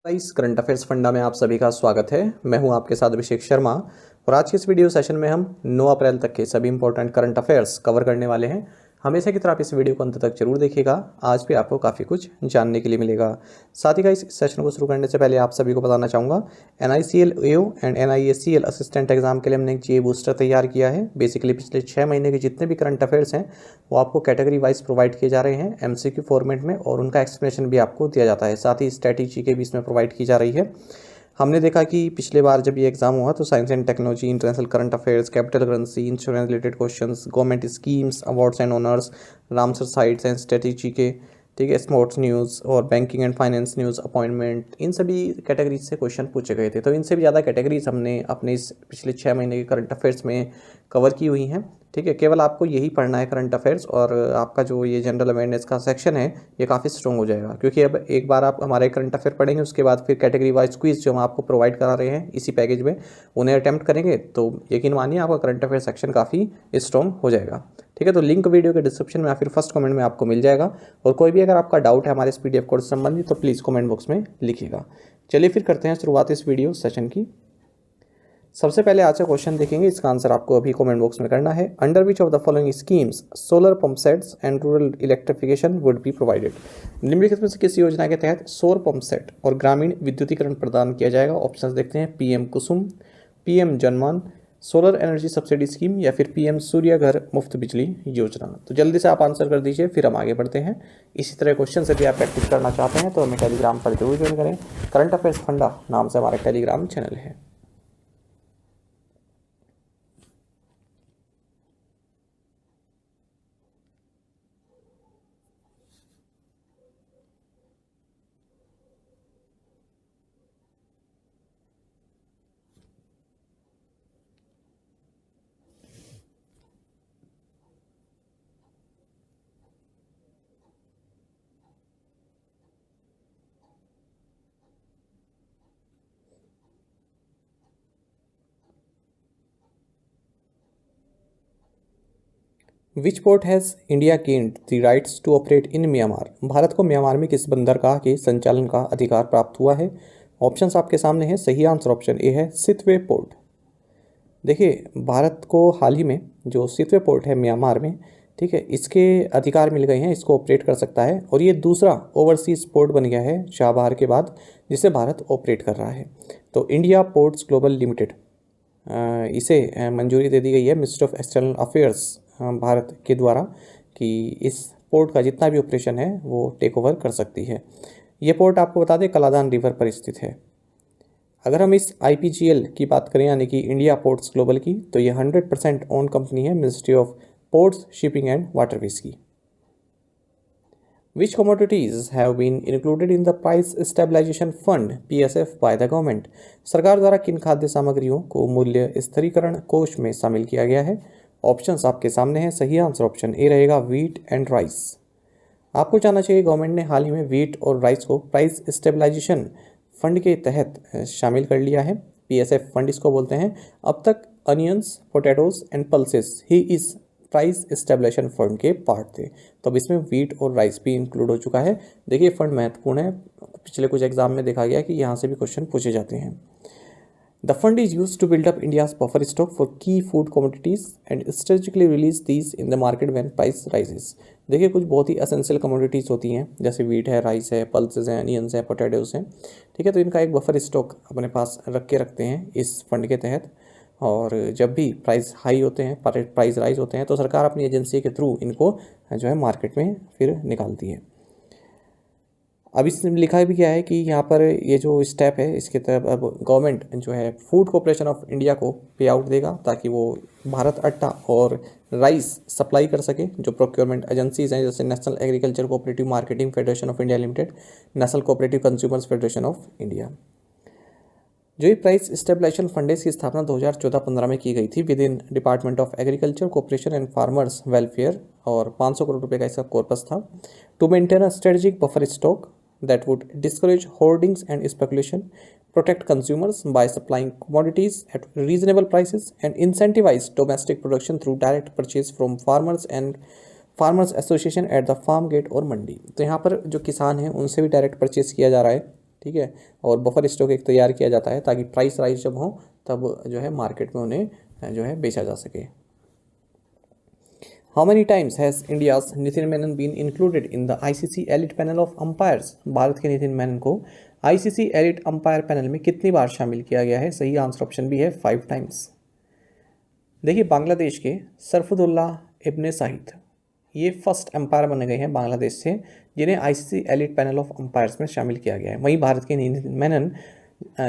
इस current affairs funda में आप सभी का स्वागत है। मैं हूं आपके साथ अभिषेक शर्मा और आज के इस वीडियो सेशन में हम 9 अप्रैल तक के सभी इंपॉर्टेंट करंट अफेयर्स कवर करने वाले हैं। हमेशा की तरह आप इस वीडियो को अंत तक जरूर देखिएगा। आज भी आपको काफ़ी कुछ जानने के लिए मिलेगा। साथ ही का इस सेशन को शुरू करने से पहले आप सभी को बताना चाहूँगा NICL AO and NISCL assistant exam के लिए हमने एक GA बूस्टर तैयार किया है। बेसिकली पिछले 6 महीने के जितने भी करंट अफेयर्स हैं वो आपको कैटेगरी वाइज प्रोवाइड किए जा रहे हैं MCQ फॉर्मेट में, और उनका एक्सप्लेनेशन भी आपको दिया जाता है। साथ ही स्ट्रैटेजी के भी इसमें प्रोवाइड की जा रही है। हमने देखा कि पिछले बार जब ये एग्जाम हुआ तो science and technology, international current affairs, capital currency, insurance related questions, government schemes, awards and honours, Ramsar sites and strategy के, ठीक है, स्पोर्ट्स न्यूज़ और banking and finance news, appointment, इन सभी कैटेगरीज से क्वेश्चन पूछे गए थे। तो इनसे भी ज़्यादा कैटेगरीज हमने अपने इस पिछले 6 महीने के करंट अफेयर्स में कवर की हुई हैं। ठीक है, केवल आपको यही पढ़ना है करंट अफेयर्स, और आपका जो ये जनरल अवेयरनेस का सेक्शन है ये काफ़ी स्ट्रॉन्ग हो जाएगा, क्योंकि अब एक बार आप हमारे करंट अफेयर पढ़ेंगे उसके बाद फिर कैटेगरी वाइज क्विज जो हम आपको प्रोवाइड करा रहे हैं इसी पैकेज में उन्हें अटैम्प्ट करेंगे तो यकीन मानिए आपका करंट अफेयर सेक्शन काफ़ी स्ट्रॉन्ग हो जाएगा। ठीक है, तो लिंक वीडियो के डिस्क्रिप्शन में या फिर फर्स्ट कमेंट में आपको मिल जाएगा। और कोई भी अगर आपका डाउट है हमारे इस PDF कोर्स से संबंधित तो प्लीज़ कमेंट बॉक्स में लिखिएगा। चलिए फिर करते हैं शुरुआत इस वीडियो सेशन की। सबसे पहले आज का क्वेश्चन देखेंगे, इसका आंसर आपको अभी कमेंट बॉक्स में करना है। Under which of the following schemes solar pump sets and rural electrification would be provided. निम्नलिखित में से किस योजना के तहत सौर पंप सेट और ग्रामीण विद्युतीकरण प्रदान किया जाएगा। ऑप्शंस देखते हैं, PM Kusum, PM Janman, solar energy subsidy scheme या फिर PM सूर्य घर मुफ्त बिजली योजना। तो जल्दी से आप आंसर कर दीजिए, फिर हम आगे बढ़ते हैं। इसी तरह क्वेश्चन से भी आप प्रैक्टिस करना चाहते हैं तो हमें टेलीग्राम पर जरूर ज्वाइन करें। करंट अफेयर्स फंडा नाम से हमारा टेलीग्राम चैनल है। Which port has India gained the rights to operate in Myanmar. Bharat को म्यांमार में किस बंदरगाह के संचालन का अधिकार प्राप्त हुआ है। ऑप्शंस आपके सामने हैं। सही आंसर ऑप्शन ए है सितवे पोर्ट। देखिए, भारत को हाल ही में जो सितवे पोर्ट है म्यांमार में, ठीक है, इसके अधिकार मिल गए हैं, इसको ऑपरेट कर सकता है और ये दूसरा ओवरसीज पोर्ट बन गया है चाबहार के बाद जिसे भारत ऑपरेट कर रहा है। तो इंडिया पोर्ट्स ग्लोबल लिमिटेड इसे मंजूरी दे दी गई है ministry of external affairs Bharat के द्वारा कि इस पोर्ट का जितना भी ऑपरेशन है वो टेक ओवर कर सकती है। ये पोर्ट आपको बता दें कलादान रिवर पर स्थित है। अगर हम इस IPGL की बात करें यानी कि इंडिया पोर्ट्स ग्लोबल की, तो ये 100% ओन कंपनी है ministry of ports shipping and waterways की। Which commodities have been included in the Price Stabilization Fund PSF by the government? सरकार द्वारा किन खाद्य सामग्रियों को मूल्य स्थिरीकरण कोष में शामिल किया गया है। ऑप्शंस आपके सामने हैं। सही आंसर ऑप्शन ए रहेगा व्हीट एंड राइस। आपको जानना चाहिए गवर्नमेंट ने हाल ही में व्हीट और राइस को प्राइस स्टेबलाइजेशन फंड के तहत शामिल कर लिया है। PSF फंड इसको बोलते हैं। अब तक अनियंस, पोटैटोज एंड पल्सेस ही इस प्राइस स्टेबलाइजेशन फंड के पार्ट थे, तो अब इसमें व्हीट और राइस भी इंक्लूड हो चुका है। देखिए, फंड महत्वपूर्ण है। पिछले कुछ एग्जाम में देखा गया कि यहाँ से भी क्वेश्चन पूछे जाते हैं। The fund is use to build up India's buffer stock for की food commodities and strategically release these in the market when price rises. देखिए, कुछ बहुत ही एसेंशियल कमोडिटीज़ होती हैं जैसे व्हीट है, राइस है, पल्सेस हैं, अनियंस हैं, पोटैटोज हैं, ठीक है, तो इनका एक बफर स्टॉक अपने पास रखते हैं इस फंड के तहत। और जब भी प्राइस हाई होते हैं, प्राइस राइज होते हैं, तो सरकार अपनी एजेंसी के थ्रू इनको जो है मार्केट में फिर निकालती है। अब इसमें लिखा भी क्या है कि यहाँ पर ये जो स्टेप है इसके तहत अब गवर्नमेंट जो है फूड कॉर्पोरेशन ऑफ इंडिया को पे आउट देगा ताकि वो भारत आटा और राइस सप्लाई कर सके। जो प्रोक्योरमेंट एजेंसीज हैं जैसे national agriculture cooperative marketing federation of India limited, national cooperative consumers federation of India. जो ये प्राइस स्टेबलाइजेशन फंड की स्थापना 2014-15 में की गई थी with in department of agriculture cooperation and farmers welfare, और 500 करोड़ रुपए का इसका कॉर्पस था। To maintain a strategic buffer stock that would discourage hoardings and speculation, protect consumers by supplying commodities at reasonable prices, and incentivize domestic production through direct purchase from farmers and farmers association at the farm gate और मंडी। तो यहाँ पर जो किसान हैं उनसे भी direct purchase किया जा रहा है ठीक है, और बफर स्टॉक एक तैयार किया जाता है ताकि प्राइस राइज जब हो तब जो है मार्केट में उन्हें जो है बेचा जा सके। How many times has India's Nitin Menon been included in the ICC elite panel of umpires? Bharat के नितिन मेनन को आईसीसी एलिट अंपायर पैनल में कितनी बार शामिल किया गया है? सही आंसर ऑप्शन बी है 5 टाइम्स। देखिए, बांग्लादेश के सरफुदुल्लाह इब्ने साहिद ये फर्स्ट अंपायर बने गए हैं बांग्लादेश से जिन्हें ICC elite panel of umpires में शामिल किया गया है। वहीं भारत के नितिन मेनन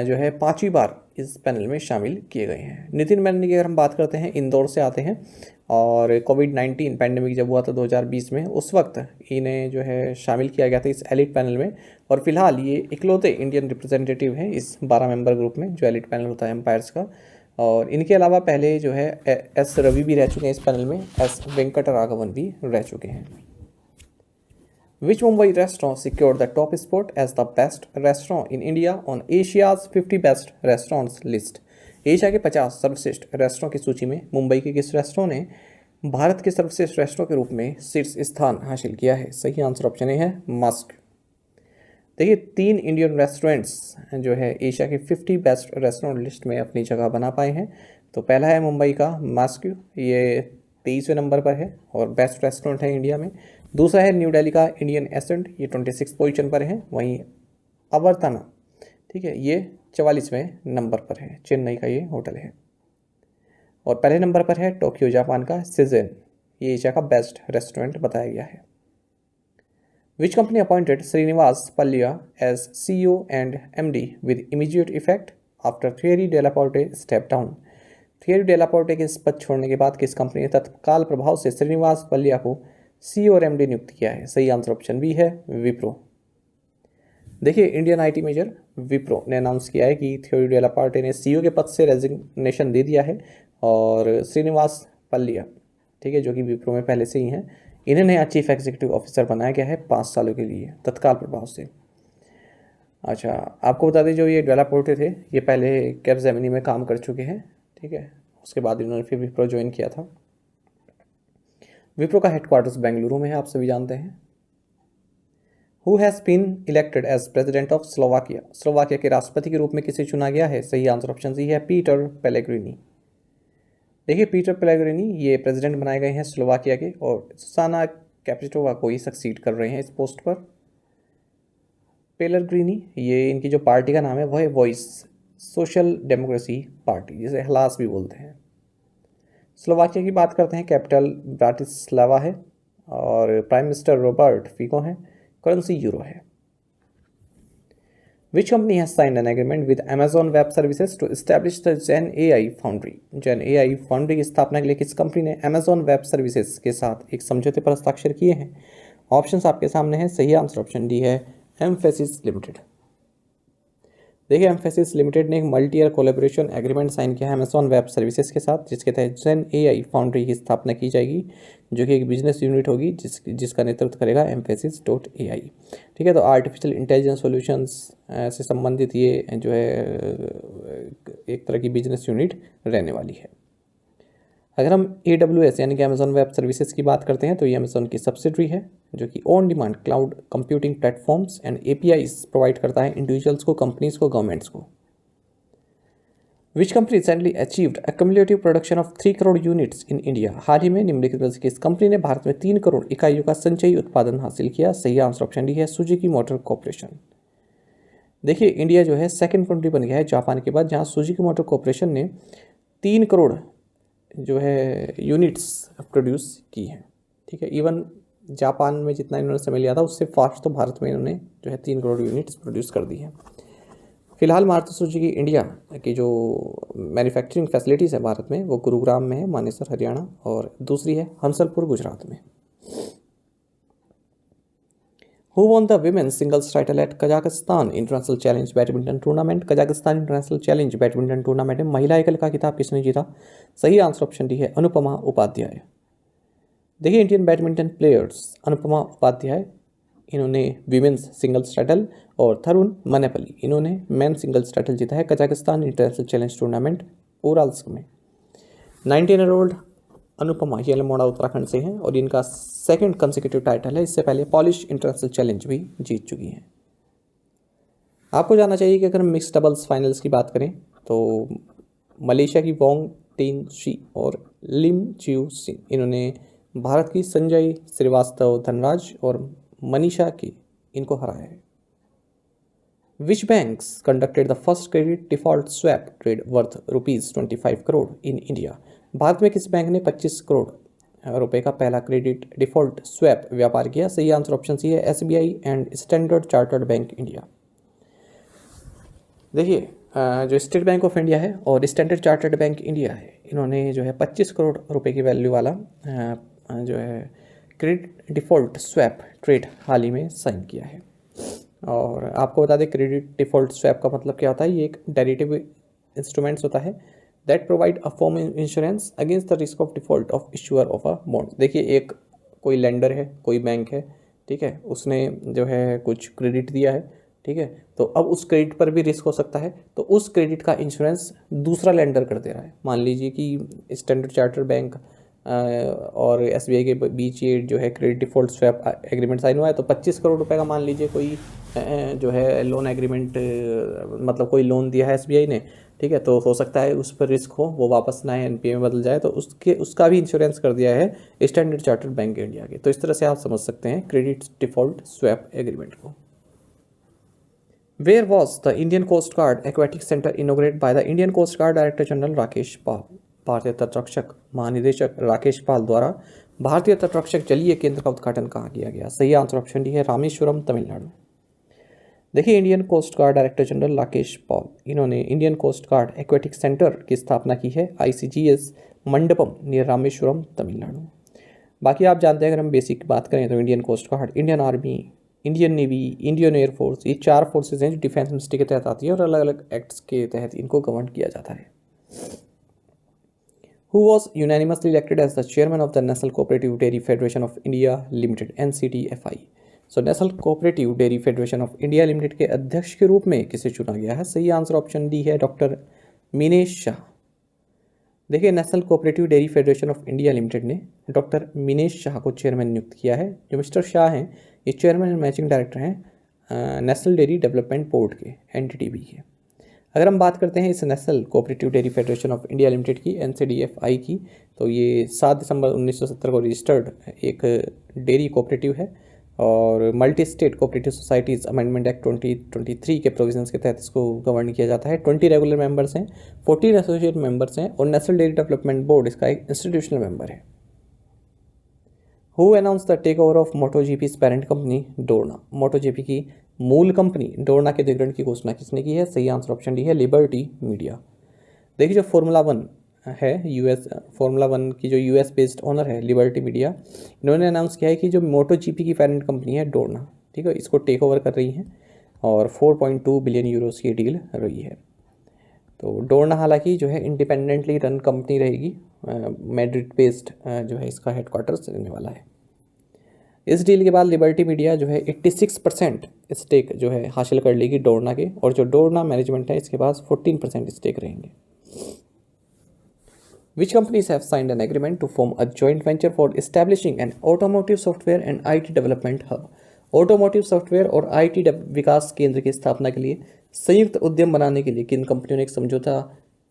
जो है 5वीं बार इस पैनल में शामिल किए गए हैं। नितिन मेनन की अगर हम बात करते हैं, इंदौर से आते हैं और कोविड-19 पैंडेमिक जब हुआ था 2020 में, उस वक्त इन्हें जो है शामिल किया गया था इस एलिट पैनल में, और फिलहाल ये इकलौते इंडियन रिप्रेजेंटेटिव हैं इस 12 मेंबर ग्रुप में जो एलिट पैनल होता है एम्पायर्स का। और इनके अलावा पहले जो है एस रवि भी रह चुके हैं इस पैनल में, एस वेंकट राघवन भी रह चुके हैं। Which Mumbai restaurant secured the top spot as the best restaurant in India on Asia's 50 best restaurants list? Asia के 50 सर्वश्रेष्ठ रेस्टोरेंट की सूची में मुंबई के किस रेस्टोरेंट ने भारत के सर्वश्रेष्ठ रेस्टोरेंट के रूप में शीर्ष स्थान हासिल किया है? सही आंसर ऑप्शन ए है मस्क। देखिए, 3 इंडियन रेस्टोरेंट्स जो है एशिया के 50 बेस्ट रेस्टोरेंट लिस्ट में अपनी जगह बना पाए हैं। तो पहला है मुंबई का मस्क, ये 23वें नंबर पर है और बेस्ट रेस्टोरेंट है इंडिया में। दूसरा है न्यू दिल्ली का इंडियन एसेंट, ये 26 पोजीशन पर है। वहीं अवर्तना, ठीक है, ये 44वें नंबर पर है, चेन्नई का ये होटल है। और पहले नंबर पर है टोक्यो जापान का सिजेन, ये एशिया का बेस्ट रेस्टोरेंट बताया गया है। Which company appointed Srinivas Pallia as CEO and MD with immediate effect after Thierry Delaporte stepped down? Thierry Delaporte के इस पद छोड़ने के बाद किस कंपनी ने तत्काल प्रभाव से श्रीनिवास पल्लिया को CEO और MD नियुक्त किया है? सही आंसर ऑप्शन बी है विप्रो। देखिए, इंडियन आईटी मेजर विप्रो ने अनाउंस किया है कि थियरी डेलापोर्टे ने CEO के पद से रेजिग्नेशन दे दिया है और श्रीनिवास पल्लिया, ठीक है, जो कि विप्रो में पहले से ही हैं, इन्हें नया चीफ एग्जीक्यूटिव ऑफिसर बनाया गया है 5 सालों के लिए तत्काल प्रभाव से। अच्छा, आपको बता दें जो ये डेलापोर्टे थे ये पहले कैपजेमिनी में काम कर चुके हैं, ठीक है, उसके बाद इन्होंने फिर विप्रो ज्वाइन किया था। विप्रो का हेडक्वार्टर्स बेंगलुरु में है, आप सभी जानते हैं। Who has been elected as president of Slovakia? Slovakia के राष्ट्रपति के रूप में किसे चुना गया है? सही आंसर ऑप्शन सी है पीटर पेलेग्रिनी। देखिए, पीटर पेलेग्रिनी ये प्रेसिडेंट बनाए गए हैं स्लोवाकिया के और सुसाना कैपिटोवा को ही सक्सीड कर रहे हैं इस पोस्ट पर। पेलेग्रिनी ये इनकी जो पार्टी का नाम है वह है वॉइस सोशल डेमोक्रेसी पार्टी, जिसे हलास भी बोलते हैं। स्लोवाकिया की बात करते हैं, कैपिटल ब्राटिस्लावा है और प्राइम मिनिस्टर रॉबर्ट फिको है, करेंसी यूरो है। Which company has signed an agreement with Amazon Web Services to establish the Gen AI Foundry? Gen AI Foundry की स्थापना के लिए किस कंपनी ने Amazon Web Services के साथ एक समझौते पर हस्ताक्षर किए हैं? ऑप्शंस आपके सामने हैं, सही आंसर ऑप्शन डी है एम्फेसिस लिमिटेड। देखिए, एम्फेसिस लिमिटेड ने एक multi year collaboration agreement sign किया है अमेजॉन वेब सर्विसेज के साथ, जिसके तहत जेन एआई फाउंड्री की स्थापना की जाएगी, जो कि एक बिजनेस यूनिट होगी जिसका नेतृत्व करेगा एम्फेसिस.ai। ठीक है, तो आर्टिफिशियल इंटेलिजेंस सॉल्यूशंस से संबंधित ये जो है एक तरह की बिजनेस यूनिट रहने वाली है। अगर हम AWS यानी कि अमेजॉन वेब सर्विसेज की बात करते हैं तो ये अमेजॉन की सब्सिडरी है, जो कि on demand cloud computing platforms and APIs provide करता है इंडिविजुअल्स को, कंपनीज को, गवर्नमेंट्स को। Which company recently achieved a cumulative production of 3 crore units in India? हाल ही में निम्नलिखित में से किस कंपनी ने भारत में 3 करोड़ इकाइयों का संचयी उत्पादन हासिल किया? सही आंसर ऑप्शन डी है सुजुकी मोटर कॉर्पोरेशन। देखिए, इंडिया जो है सेकंड कंट्री बन गया है जापान के बाद, जहां सुजुकी मोटर कॉर्पोरेशन ने 3 करोड़ जो है यूनिट्स प्रोड्यूस की हैं। ठीक है, इवन जापान में जितना इन्होंने समय लिया था उससे फास्ट तो भारत में इन्होंने जो है 3 करोड़ यूनिट्स प्रोड्यूस कर दी हैं। फिलहाल मारुति सुजुकी इंडिया की जो मैन्युफैक्चरिंग फैसिलिटीज़ है भारत में वो गुरुग्राम में है, मानेसर हरियाणा, और दूसरी है हंसलपुर गुजरात में। Who won the women's singles title at Kazakhstan international challenge badminton tournament? Kazakhstan international challenge badminton tournament में महिला एकल का खिताब किसने जीता? सही आंसर ऑप्शन डी है अनुपमा उपाध्याय। देखिए, Indian badminton players Anupama Upadhyay इन्होंने विमेंस सिंगल्स टाइटल और थरुण मनेपली इन्होंने मेन सिंगल्स टाइटल जीता है कजाकिस्तान इंटरनेशनल चैलेंज टूर्नामेंट ओराल्स्क में। 19 ईयर ओल्ड अनुपमा ये अल्मोड़ा उत्तराखंड से हैं और इनका सेकंड कंसेक्यूटिव टाइटल है। इससे पहले पॉलिश इंटरनेशनल चैलेंज भी जीत चुकी हैं। आपको जानना चाहिए कि अगर हम मिक्स डबल्स फाइनल्स की बात करें तो मलेशिया की वोंग टिन शी और लिम चिऊ सिंह, इन्होंने भारत की संजय श्रीवास्तव धनराज और मनीषा की इनको हराया है। Which banks conducted the first credit default swap trade worth rupees 25 crore in India? Bharat में किस बैंक ने 25 करोड़ रुपए का पहला क्रेडिट डिफॉल्ट स्वैप व्यापार किया? सही आंसर ऑप्शन सी है, SBI and standard Chartered bank India. देखिए जो स्टेट बैंक ऑफ इंडिया है और स्टैंडर्ड चार्टर्ड बैंक इंडिया है, इन्होंने जो है 25 करोड़ रुपए की वैल्यू वाला जो है क्रेडिट डिफॉल्ट स्वैप ट्रेड हाल ही में साइन किया है। और आपको बता दें क्रेडिट डिफॉल्ट स्वैप का मतलब क्या होता है। ये एक डेरिवेटिव इंस्ट्रूमेंट्स होता है that provide a form insurance against the risk of default of issuer of a bond. देखिए एक कोई लेंडर है, कोई बैंक है, ठीक है, उसने जो है कुछ क्रेडिट दिया है, ठीक है, तो अब उस क्रेडिट पर भी रिस्क हो सकता है, तो उस क्रेडिट का इंश्योरेंस दूसरा लेंडर कर दे रहा है। मान लीजिए कि स्टैंडर्ड चार्टर्ड बैंक और एसबीआई के बीच ये जो है credit default swap agreement sign हुआ है, तो 25 करोड़ रुपए का मान लीजिए कोई जो है लोन एग्रीमेंट, मतलब कोई लोन दिया है एसबीआई ने, ठीक है, तो हो सकता है उस पर रिस्क हो, वो वापस ना एनपीए में बदल जाए, तो उसका भी इंश्योरेंस कर दिया है स्टैंडर्ड चार्टर्ड बैंक इंडिया के। तो इस तरह से आप समझ सकते हैं क्रेडिट डिफॉल्ट स्वैप एग्रीमेंट को। Where was the Indian Coast Guard Aquatic Center inaugurated by the Indian Coast Guard Director General Rakesh Pal? भारतीय तटरक्षक महानिदेशक राकेश पाल द्वारा भारतीय तटरक्षक जलीय केंद्र का उद्घाटन कहाँ किया गया? सही आंसर ऑप्शन डी है, रामेश्वरम तमिलनाडु। देखिए Indian coast guard director general Rakesh Pal, इन्होंने Indian coast guard aquatic centre की स्थापना की है ICGS मंडपम नियर रामेश्वरम तमिलनाडु। बाकी आप जानते हैं, अगर हम बेसिक बात करें तो Indian coast guard, Indian army, Indian navy, Indian air force, ये 4 फोर्सेज हैं जो डिफेंस मिनिस्ट्री के तहत आती है और अलग अलग एक्ट्स के तहत इनको गवर्न किया जाता है। Who was unanimously elected as the chairman of the National Cooperative Dairy Federation of India Limited NCDFI? So national cooperative dairy federation of India limited के अध्यक्ष के रूप में किसे चुना गया है? सही आंसर ऑप्शन डी है, डॉक्टर मिनेश शाह। देखिए national cooperative dairy federation of India limited ने डॉक्टर मिनेश शाह को चेयरमैन नियुक्त किया है। जो मिस्टर शाह हैं ये चेयरमैन एंड मैनेजिंग डायरेक्टर हैं नेशनल डेयरी डेवलपमेंट बोर्ड के, NDDB के। अगर हम बात करते हैं इस national cooperative dairy federation of India limited की, NCDFI की, तो ये 7 दिसंबर 1970 को रजिस्टर्ड एक डेयरी कोऑपरेटिव है और multi state cooperative societies amendment act 2023 के प्रोविजंस के तहत इसको गवर्न किया जाता है। 20 रेगुलर मेंबर्स हैं, 14 एसोसिएट मेंबर्स हैं और नेशनल डेयरी डेवलपमेंट बोर्ड इसका एक इंस्टीट्यूशनल मेंबर है। Who announce the take over of MotoGP's parent company Dorna? MotoGP की मूल कंपनी डोरना के अधिग्रहण की घोषणा किसने की है? सही आंसर ऑप्शन डी है, लिबर्टी मीडिया। देखिए जो फॉर्मूला 1 है फॉर्मूला 1 की जो US बेस्ड ओनर है लिबर्टी मीडिया, इन्होंने अनाउंस किया है कि जो MotoGP की पेरेंट कंपनी है डोरना, ठीक है, इसको टेक ओवर कर रही है और 4.2 बिलियन यूरोस की डील रही है। तो डोरना हालांकि जो है इंडिपेंडेंटली रन कंपनी रहेगी, मैड्रिड बेस्ड जो है इसका हेडक्वार्टर्स रहने वाला है। इस डील के बाद लिबर्टी मीडिया जो है 86% स्टेक जो है हासिल कर लेगी डोरना के, और जो डोरना मैनेजमेंट है इसके पास 14% स्टेक रहेंगे। Which companies have signed an agreement to form a joint venture for establishing an automotive software and IT development hub? Automotive software और IT विकास केंद्र की स्थापना के लिए संयुक्त उद्यम बनाने के लिए किन कंपनियों ने एक समझौता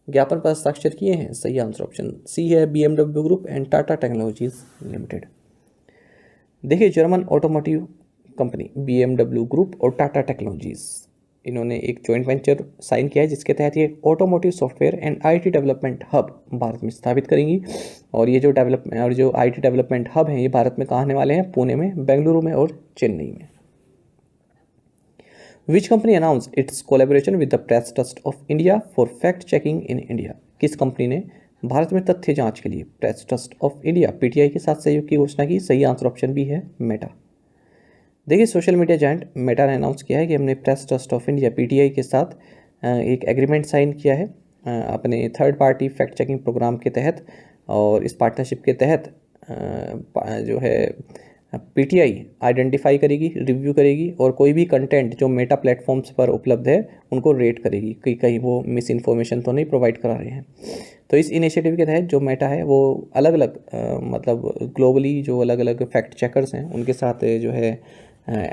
ज्ञापन पर हस्ताक्षर किए हैं? सही आंसर ऑप्शन सी है, BMW group and Tata technologies limited. देखिए German automotive company BMW group और टाटा टेक्नोलॉजीज, इन्होंने एक जॉइंट वेंचर साइन किया है जिसके तहत ये automotive software and IT development hub Bharat में स्थापित करेंगी। और ये जो IT डेवलपमेंट हब हैं ये भारत में कहाँ आने वाले हैं? पुणे में, बेंगलुरु में और चेन्नई में। Which company announce it's collaboration with the press trust of India for fact checking in India? किस कंपनी ने भारत में तथ्य जांच के लिए press trust of India PTI के साथ सहयोग की घोषणा की? सही आंसर ऑप्शन बी है, मेटा। देखिए सोशल मीडिया जायंट मेटा ने अनाउंस किया है कि हमने press trust of India PTI के साथ एक एग्रीमेंट साइन किया है अपने third party fact checking program के तहत। और इस पार्टनरशिप के तहत जो है PTI आइडेंटिफाई करेगी, रिव्यू करेगी और कोई भी कंटेंट जो मेटा प्लेटफॉर्म्स पर उपलब्ध है उनको रेट करेगी कि कहीं वो मिस इन्फॉर्मेशन तो नहीं प्रोवाइड करा रहे हैं। तो इस इनिशिएटिव के तहत जो मेटा है वो अलग अलग मतलब ग्लोबली जो अलग अलग फैक्ट चेकर्स हैं उनके साथ जो है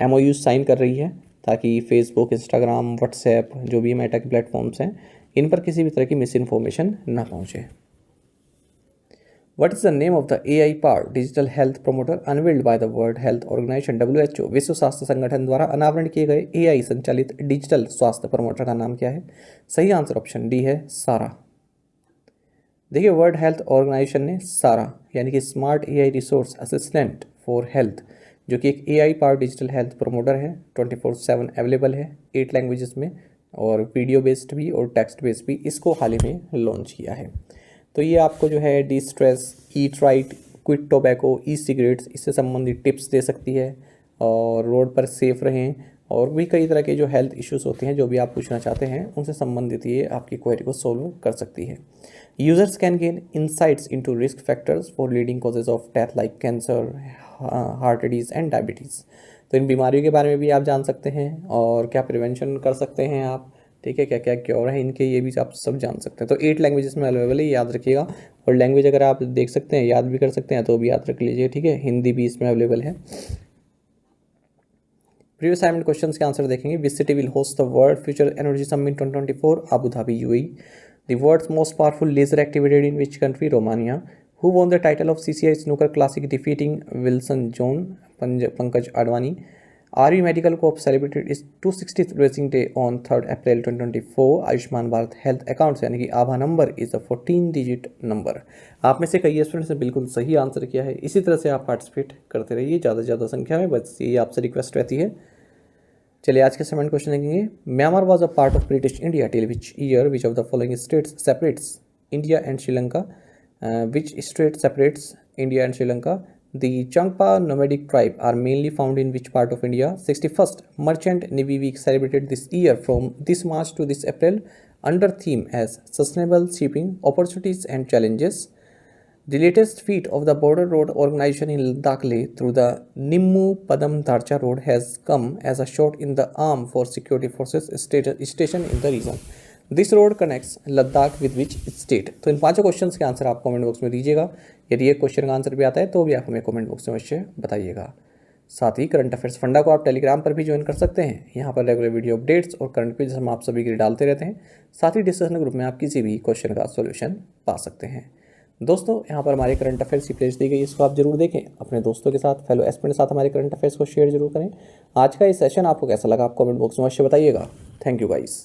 MOU साइन कर रही है ताकि फेसबुक, इंस्टाग्राम, व्हाट्सएप जो भी मेटा के प्लेटफॉर्म्स हैं इन पर किसी भी तरह की मिस इन्फॉर्मेशन ना पहुँचे। What is the name of the AI-powered digital health promoter unveiled by the World Health Organization WHO? विश्व स्वास्थ्य संगठन द्वारा अनावरण किए गए AI संचालित डिजिटल स्वास्थ्य प्रमोटर का नाम क्या है? सही आंसर ऑप्शन डी है, सारा। देखिए, वर्ल्ड हेल्थ ऑर्गेनाइजेशन ने सारा यानी कि smart AI resource assistant for health, जो कि एक AI powered digital health promoter है, 24/7 अवेलेबल है 8 लैंग्वेजेस में और वीडियो बेस्ड भी और टेक्स्ट बेस्ड भी, इसको हाल ही में लॉन्च किया है। तो ये आपको जो है destress, eat right, quit tobacco, e cigarettes, इससे संबंधित टिप्स दे सकती है और रोड पर सेफ रहें और भी कई तरह के जो हेल्थ इश्यूज़ होते हैं जो भी आप पूछना चाहते हैं उनसे संबंधित ये आपकी क्वेरी को सोल्व कर सकती है। Users can gain insights into risk factors for leading causes of death like cancer, heart disease and diabetes. तो इन बीमारियों के बारे में भी आप जान सकते हैं और क्या प्रिवेंशन कर सकते हैं आप, ठीक है, क्या क्या क्योर है इनके, ये भी आप सब जान सकते हैं। तो 8 लैंग्वेजेस में अवेलेबल है, याद रखिएगा। और लैंग्वेज अगर आप देख सकते हैं, याद भी कर सकते हैं तो भी याद रख लीजिए, ठीक है। हिंदी भी इसमें अवेलेबल है। प्रीवियस असाइनमेंट क्वेश्चन के आंसर देखेंगे। Which city will host the world future energy summit 2024? Abu Dhabi, UAE। The world's most powerful laser activated in which country? Romania. Who won the title of CCI snooker classic defeating Wilson Jones? Pankaj Advani. RV Medical Corp celebrated its 260th racing day on 3rd April 2024. Ayushman Bharat health accounts यानी कि आभा number is a 14 digit number. आप में से कई students ने बिल्कुल सही आंसर किया है। इसी तरह से आप पार्टिसिपेट करते रहिए ज़्यादा से ज़्यादा संख्या में, बस ये आपसे रिक्वेस्ट रहती है। चलिए आज के सेकंड क्वेश्चन देखेंगे। Myanmar was a part of British India till which year? Which of the following states separates India and Sri Lanka? Which state separates India and Sri Lanka? The Changpa nomadic tribe are mainly found in which part of India? 61st Merchant Navy Week celebrated this year from this March to this April under theme as Sustainable Shipping, Opportunities and Challenges. The latest feat of the Border Road Organization in Ladakh through the Nimmu Padam Dharcha Road has come as a shot in the arm for security forces stationed in the region. This road connects Ladakh with which state? तो इन 5 question के answer आप comment box में दीजिएगा। यदि एक question का answer भी आता है तो भी आप हमें कमेंट बॉक्स में अवश्य बताइएगा। साथ ही करंट अफेयर्स फंडा को आप टेलीग्राम पर भी ज्वाइन कर सकते हैं। यहाँ पर रेगुलर वीडियो अपडेट्स और करंट पेज हम आप सभी के लिए डालते रहते हैं। साथ ही डिस्कशन ग्रुप में आप किसी भी क्वेश्चन का सोल्यूशन पा सकते हैं। दोस्तों, यहाँ पर हमारे करंट अफेयर्स की प्लेलिस्ट दी गई, इसको आप जरूर देखें। अपने दोस्तों के साथ, फेलो एस्पिरेंट के साथ हमारे करंट अफेयर्स को शेयर जरूर करें। आज का ये सेशन आपको कैसा लगा आप कमेंट बॉक्स में अवश्य बताइएगा। Thank you guys.